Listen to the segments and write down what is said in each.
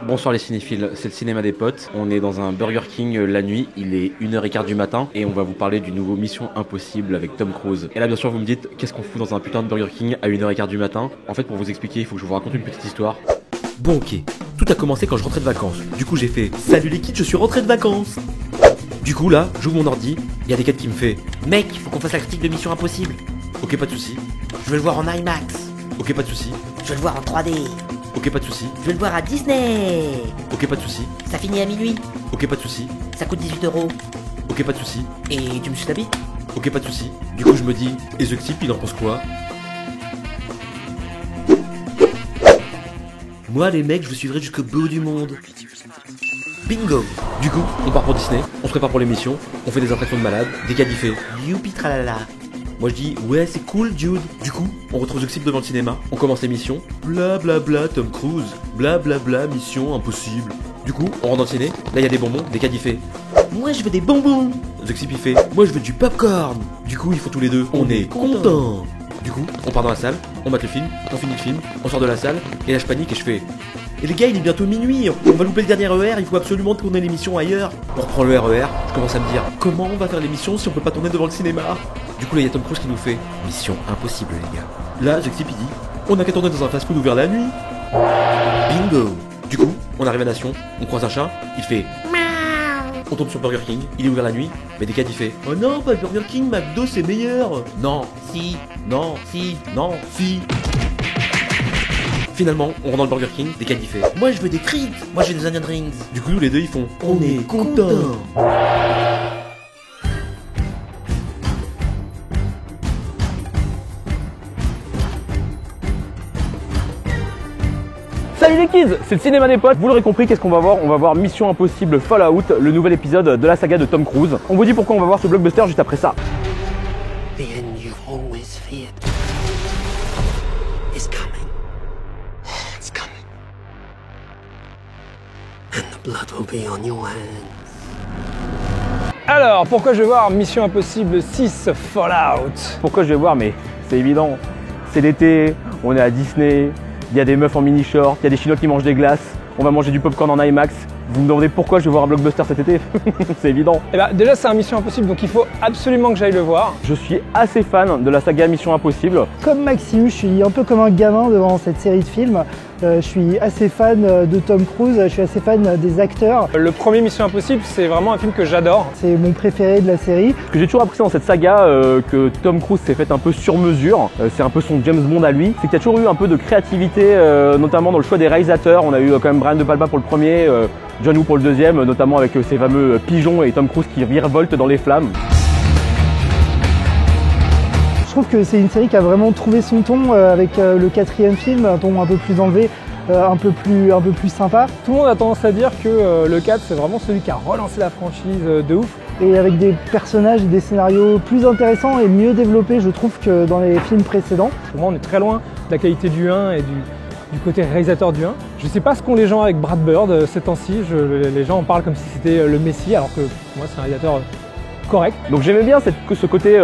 Bonsoir les cinéphiles, c'est le cinéma des potes. On est dans un Burger King la nuit, il est 1h15 du matin et on va vous parler du nouveau Mission Impossible avec Tom Cruise. Et là bien sûr vous me dites, qu'est-ce qu'on fout dans un putain de Burger King à 1h15 du matin? En fait pour vous expliquer, il faut que je vous raconte une petite histoire. Bon ok, tout a commencé quand je rentrais de vacances. Du coup j'ai fait, salut les kids, je suis rentré de vacances. Du coup là, j'ouvre mon ordi, il y a des quêtes qui me fait, mec, faut qu'on fasse la critique de Mission Impossible. Ok, pas de soucis. Je veux le voir en IMAX. Ok, pas de soucis. Je veux le voir en 3D. Ok, pas de soucis. Je veux le voir à Disney. Ok, pas de soucis. Ça finit à minuit. Ok, pas de soucis. Ça coûte 18 €. Ok, pas de soucis. Et tu me suis la bite? Ok, pas de soucis. Du coup je me dis, et The Type il en pense quoi? Moi les mecs, je vous suivrai jusqu'au bout du monde. Bingo. Du coup, on part pour Disney, on se prépare pour l'émission, on fait des attractions de malade, des qualifés. Youpi tralala. Moi je dis, ouais c'est cool Jude. Du coup, on retrouve The Type devant le cinéma, on commence l'émission. Bla bla bla Tom Cruise, bla bla bla Mission Impossible. Du coup, on rentre dans le ciné, là il y a des bonbons, des qualifés. Moi je veux des bonbons. The Type il fait, moi je veux du popcorn. Du coup, ils font tous les deux, on est contents. Du coup, on part dans la salle, on mate le film, on finit le film, on sort de la salle, et là je panique et je fais, et les gars il est bientôt minuit, on va louper le dernier RER, il faut absolument tourner l'émission ailleurs. On reprend le RER, je commence à me dire, comment on va faire l'émission si on peut pas tourner devant le cinéma? Du coup là il y a Tom Cruise qui nous fait, Mission Impossible les gars. Là The Type il dit, on a qu'à tourner dans un fast-food ouvert la nuit. Bingo. Du coup, on arrive à Nation, on croise un chat, il fait on tombe sur Burger King, il est ouvert la nuit, mais des cas il fait, oh non pas Burger King, McDo c'est meilleur. Non, si, non, si, non, si. Finalement, on rentre dans le Burger King, des cas il fait, Moi je veux des frites. Moi je veux des onion rings. du coup nous les deux ils font, on est contents. Salut les kids, c'est le cinéma des potes. Vous l'aurez compris, qu'est-ce qu'on va voir? On va voir Mission Impossible Fallout, le nouvel épisode de la saga de Tom Cruise. On vous dit pourquoi on va voir ce blockbuster juste après ça. The end you've always feared is coming. It's coming. And the blood will be on your hands. Alors, pourquoi je vais voir Mission Impossible 6 Fallout? Pourquoi je vais voir? Mais c'est évident, c'est l'été, on est à Disney, il y a des meufs en mini-short, il y a des chinois qui mangent des glaces, on va manger du popcorn en IMAX. Vous me demandez pourquoi je vais voir un blockbuster cet été? C'est évident. Eh ben, déjà c'est un Mission Impossible donc il faut absolument que j'aille le voir. Je suis assez fan de la saga Mission Impossible. Comme Maxime, je suis un peu comme un gamin devant cette série de films. Je suis assez fan de Tom Cruise, je suis assez fan des acteurs. Le premier Mission Impossible c'est vraiment un film que j'adore. C'est mon préféré de la série. Ce que j'ai toujours apprécié dans cette saga, que Tom Cruise s'est fait un peu sur mesure, c'est un peu son James Bond à lui, c'est qu'il y a toujours eu un peu de créativité, notamment dans le choix des réalisateurs. On a eu quand même Brian De Palma pour le premier, John Woo pour le deuxième, notamment avec ses fameux pigeons et Tom Cruise qui virevolte dans les flammes. Je trouve que c'est une série qui a vraiment trouvé son ton avec le quatrième film, un ton un peu plus enlevé, un peu plus sympa. Tout le monde a tendance à dire que le 4 c'est vraiment celui qui a relancé la franchise de ouf. Et avec des personnages et des scénarios plus intéressants et mieux développés, je trouve, que dans les films précédents. Pour moi on est très loin de la qualité du 1 et du côté réalisateur du 1. Je sais pas ce qu'ont les gens avec Brad Bird ces temps-ci, les gens en parlent comme si c'était le Messie alors que pour moi c'est un réalisateur correct. Donc j'aimais bien ce côté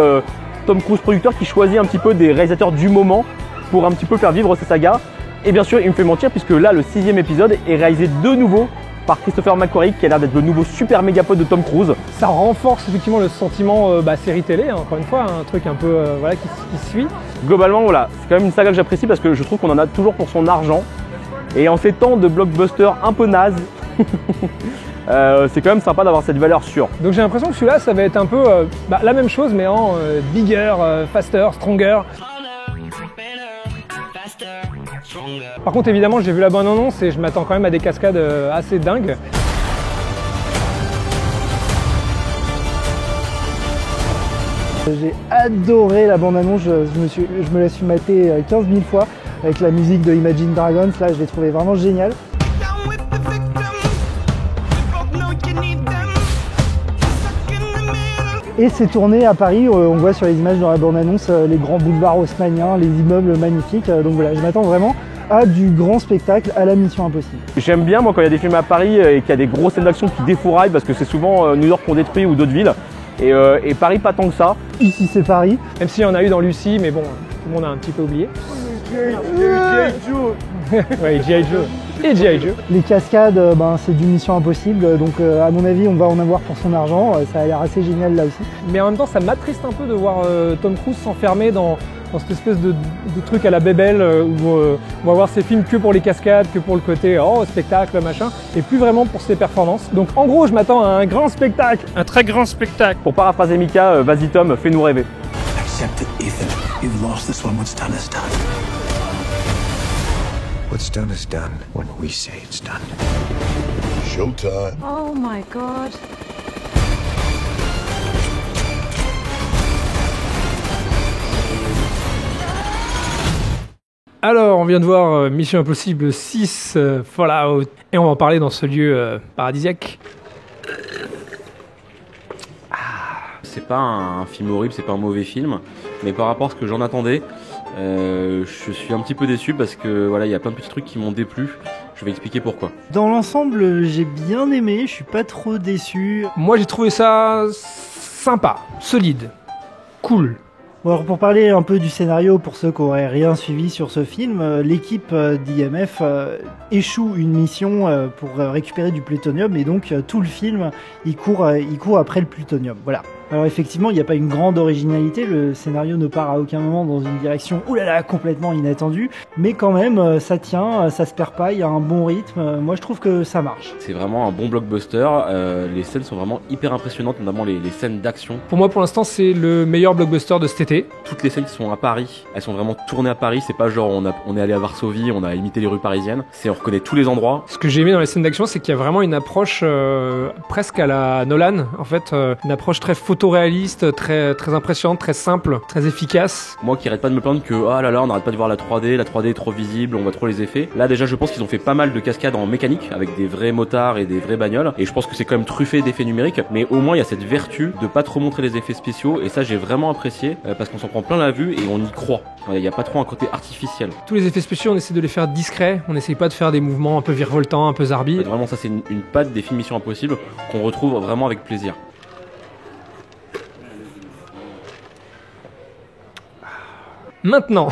Tom Cruise producteur qui choisit un petit peu des réalisateurs du moment pour un petit peu faire vivre sa saga. Et bien sûr il me fait mentir puisque là le 6e épisode est réalisé de nouveau par Christopher McQuarrie qui a l'air d'être le nouveau super méga pote de Tom Cruise. Ça renforce effectivement le sentiment série télé, hein, encore une fois, un truc un peu voilà, qui suit. Globalement voilà, c'est quand même une saga que j'apprécie parce que je trouve qu'on en a toujours pour son argent. Et en ces temps de blockbuster un peu naze, c'est quand même sympa d'avoir cette valeur sûre. Donc j'ai l'impression que celui-là ça va être un peu la même chose mais en bigger, faster, stronger. Par contre évidemment j'ai vu la bande-annonce et je m'attends quand même à des cascades assez dingues. J'ai adoré la bande-annonce, je me la suis matée 15 000 fois avec la musique de Imagine Dragons, là je l'ai trouvé vraiment génial. Et c'est tourné à Paris, on voit sur les images dans la bande-annonce les grands boulevards haussmanniens, les immeubles magnifiques, donc voilà, je m'attends vraiment à du grand spectacle, à la Mission Impossible. J'aime bien moi quand il y a des films à Paris et qu'il y a des grosses scènes d'action qui défouraillent parce que c'est souvent New York qu'on détruit ou d'autres villes. Et Paris pas tant que ça. Ici c'est Paris. Même s'il y en a eu dans Lucie, mais bon, tout le monde a un petit peu oublié. G.I. Joe. Ouais, G.I. Joe. et G.I. Joe. Les cascades, c'est du Mission Impossible, donc à mon avis, on va en avoir pour son argent. Ça a l'air assez génial là aussi. Mais en même temps, ça m'attriste un peu de voir Tom Cruise s'enfermer dans cette espèce de truc à la bébelle où on va voir ses films que pour les cascades, que pour le côté spectacle, machin, et plus vraiment pour ses performances. Donc en gros, je m'attends à un grand spectacle. Un très grand spectacle. Pour paraphraser Mika, vas-y Tom, fais-nous rêver. Accept it, Ethan. You've lost this one. What's done is done. What's done is done when we say it's done. Showtime. Oh my God. Alors, on vient de voir Mission Impossible 6 Fallout, et on va en parler dans ce lieu paradisiaque. C'est pas un film horrible, c'est pas un mauvais film, mais par rapport à ce que j'en attendais, je suis un petit peu déçu parce que voilà, il y a plein de petits trucs qui m'ont déplu. Je vais expliquer pourquoi. Dans l'ensemble, j'ai bien aimé, je suis pas trop déçu. Moi, j'ai trouvé ça sympa, solide, cool. Bon, alors pour parler un peu du scénario, pour ceux qui n'auraient rien suivi sur ce film, l'équipe d'IMF échoue une mission pour récupérer du plutonium, et donc tout le film, il court après le plutonium. Voilà. Alors effectivement, il n'y a pas une grande originalité, le scénario ne part à aucun moment dans une direction complètement inattendue, mais quand même, ça tient, ça se perd pas, il y a un bon rythme, moi je trouve que ça marche. C'est vraiment un bon blockbuster, les scènes sont vraiment hyper impressionnantes, notamment les scènes d'action. Pour moi, pour l'instant, c'est le meilleur blockbuster de cet été. Toutes les scènes qui sont à Paris, elles sont vraiment tournées à Paris, c'est pas genre on est allé à Varsovie, on a imité les rues parisiennes, on reconnaît tous les endroits. Ce que j'ai aimé dans les scènes d'action, c'est qu'il y a vraiment une approche presque à la Nolan, en fait, une approche très photoréaliste, très impressionnante, très simple, très efficace. Moi qui arrête pas de me plaindre que oh là là, on arrête pas de voir la 3D est trop visible, on voit trop les effets. Là déjà je pense qu'ils ont fait pas mal de cascades en mécanique avec des vrais motards et des vraies bagnoles, et je pense que c'est quand même truffé d'effets numériques, mais au moins il y a cette vertu de pas trop montrer les effets spéciaux, et ça j'ai vraiment apprécié parce qu'on s'en prend plein la vue et on y croit. Il n'y a pas trop un côté artificiel. Tous les effets spéciaux, on essaie de les faire discrets, on essaye pas de faire des mouvements un peu virevoltants, un peu zarbi. Vraiment ça c'est une patte des films Mission Impossible qu'on retrouve vraiment avec plaisir. Maintenant,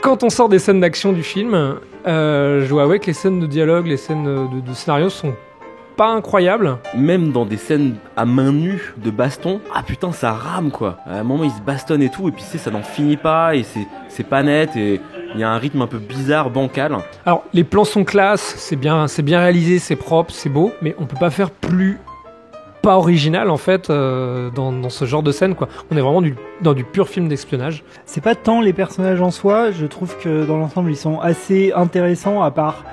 quand on sort des scènes d'action du film, je dois avouer que les scènes de dialogue, les scènes de scénario sont pas incroyables. Même dans des scènes à main nue de baston, putain ça rame quoi. À un moment ils se bastonnent et tout, et puis ça n'en finit pas, et c'est pas net, et il y a un rythme un peu bizarre, bancal. Alors les plans sont classe, c'est bien réalisé, c'est propre, c'est beau, mais on peut pas faire plus pas original en fait dans ce genre de scène quoi. On est vraiment dans du pur film d'espionnage. C'est pas tant les personnages en soi, je trouve que dans l'ensemble ils sont assez intéressants, à part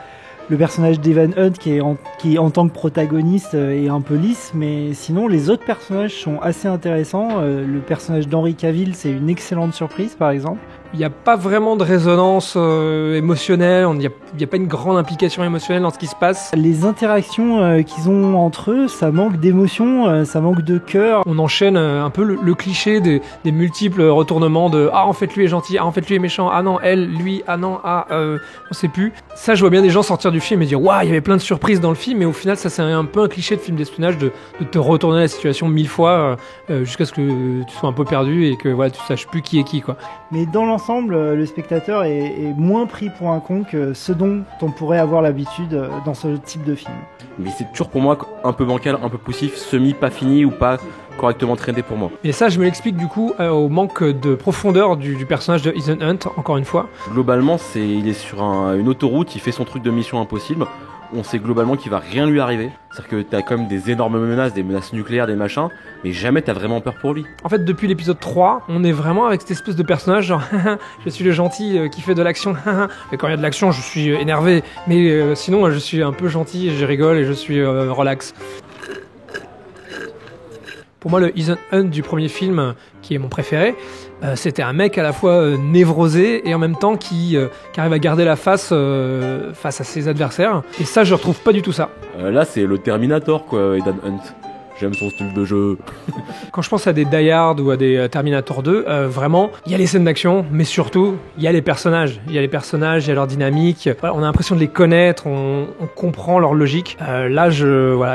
le personnage d'Evan Hunt qui en tant que protagoniste est un peu lisse, mais sinon les autres personnages sont assez intéressants. Le personnage d'Henry Cavill, c'est une excellente surprise par exemple. Il n'y a pas vraiment de résonance émotionnelle, il n'y a pas une grande implication émotionnelle dans ce qui se passe. Les interactions qu'ils ont entre eux, ça manque d'émotion, ça manque de cœur. On enchaîne un peu le cliché des multiples retournements de « Ah, en fait, lui est gentil, ah, en fait, lui est méchant, ah non, elle, lui, ah non, on sait plus ». Ça, je vois bien des gens sortir du film et dire « Waouh, il y avait plein de surprises dans le film », mais au final, ça c'est un peu un cliché de film d'espionnage de te retourner la situation 1000 fois jusqu'à ce que tu sois un peu perdu et que voilà, tu saches plus qui est qui quoi. Mais dans l'ensemble, le spectateur est moins pris pour un con que ce dont on pourrait avoir l'habitude dans ce type de film. Mais c'est toujours pour moi un peu bancal, un peu poussif, semi pas fini ou pas correctement traité pour moi. Et ça, je me l'explique du coup au manque de profondeur du personnage de Ethan Hunt, encore une fois. Globalement, il est sur une autoroute, il fait son truc de Mission Impossible. On sait globalement qu'il va rien lui arriver. C'est-à-dire que t'as quand même des énormes menaces, des menaces nucléaires, des machins, mais jamais t'as vraiment peur pour lui. En fait, depuis l'épisode 3, on est vraiment avec cette espèce de personnage genre je suis le gentil qui fait de l'action, mais quand il y a de l'action, je suis énervé, mais sinon je suis un peu gentil, je rigole et je suis relax. Pour moi, le Ethan Hunt du premier film, qui est mon préféré, c'était un mec à la fois névrosé et en même temps qui arrive à garder la face à ses adversaires. Et ça, je retrouve pas du tout ça. Là, c'est le Terminator, quoi, Ethan Hunt. J'aime son style de jeu. Quand je pense à des Die Hard ou à des Terminator 2, vraiment, il y a les scènes d'action, mais surtout, il y a les personnages. Il y a les personnages, il y a leur dynamique. Voilà, on a l'impression de les connaître, on comprend leur logique. Là,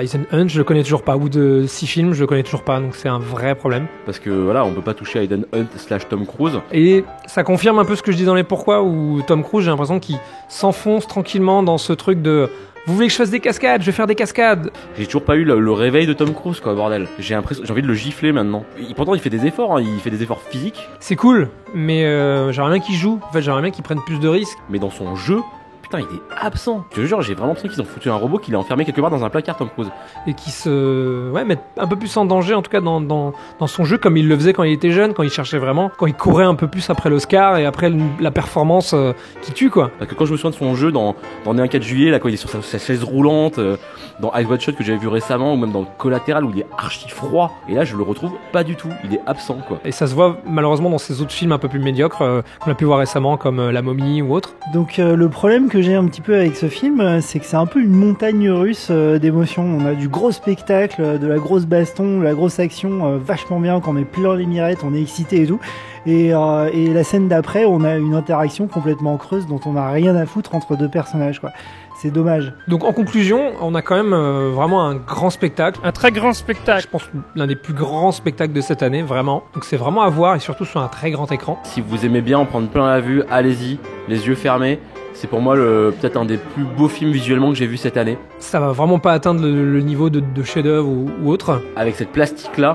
Ethan Hunt, je le connais toujours pas. Ou de 6 films, je le connais toujours pas. Donc c'est un vrai problème. Parce que voilà, on peut pas toucher à Ethan Hunt / Tom Cruise. Et ça confirme un peu ce que je dis dans les pourquoi, où Tom Cruise, j'ai l'impression qu'il s'enfonce tranquillement dans ce truc de... Vous voulez que je fasse des cascades? Je vais faire des cascades. J'ai toujours pas eu le réveil de Tom Cruise, quoi, bordel. J'ai envie de le gifler maintenant. Pourtant, il fait des efforts, hein, il fait des efforts physiques. C'est cool, mais j'aimerais bien qu'il joue. En fait, j'aimerais bien qu'il prenne plus de risques. Mais dans son jeu, putain, il est absent. Je te jure, j'ai vraiment l'impression qu'ils ont foutu un robot qu'il a enfermé quelque part dans un placard, Tom Cruise. Et qui met un peu plus en danger, en tout cas dans son jeu, comme il le faisait quand il était jeune, quand il cherchait vraiment, quand il courait un peu plus après l'Oscar et après la performance qui tue, quoi. Parce que quand je me souviens de son jeu dans Né 4 juillet, là, quand il est sur sa chaise roulante, dans Ice White Shot que j'avais vu récemment, ou même dans Collatéral où il est archi froid, et là, je le retrouve pas du tout. Il est absent, quoi. Et ça se voit malheureusement dans ses autres films un peu plus médiocres qu'on a pu voir récemment, comme La Momie ou autre. Donc le problème que j'ai un petit peu avec ce film, c'est que c'est un peu une montagne russe d'émotions. On a du gros spectacle, de la grosse baston, de la grosse action vachement bien, quand on met plein les mirettes, on est excité et tout. Et la scène d'après, on a une interaction complètement creuse dont on n'a rien à foutre entre deux personnages, quoi. C'est dommage. Donc en conclusion, on a quand même vraiment un grand spectacle. Un très grand spectacle. Je pense l'un des plus grands spectacles de cette année, vraiment. Donc c'est vraiment à voir et surtout sur un très grand écran. Si vous aimez bien en prendre plein la vue, allez-y, les yeux fermés. C'est pour moi peut-être un des plus beaux films visuellement que j'ai vu cette année. Ça va vraiment pas atteindre le niveau de chef-d'œuvre ou autre. Avec cette plastique-là,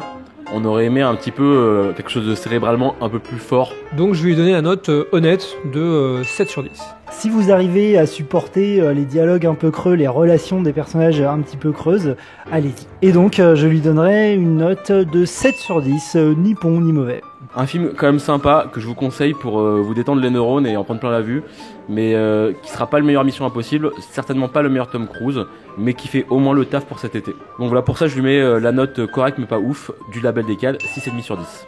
on aurait aimé un petit peu quelque chose de cérébralement un peu plus fort. Donc je vais lui donner la note honnête de 7 sur 10. Si vous arrivez à supporter les dialogues un peu creux, les relations des personnages un petit peu creuses, allez-y. Et donc je lui donnerai une note de 7 sur 10, ni bon ni mauvais. Un film quand même sympa que je vous conseille pour vous détendre les neurones et en prendre plein la vue, mais qui sera pas le meilleur Mission Impossible, certainement pas le meilleur Tom Cruise, mais qui fait au moins le taf pour cet été. Donc voilà, pour ça je lui mets la note correcte mais pas ouf du label Décale, 6,5 sur 10.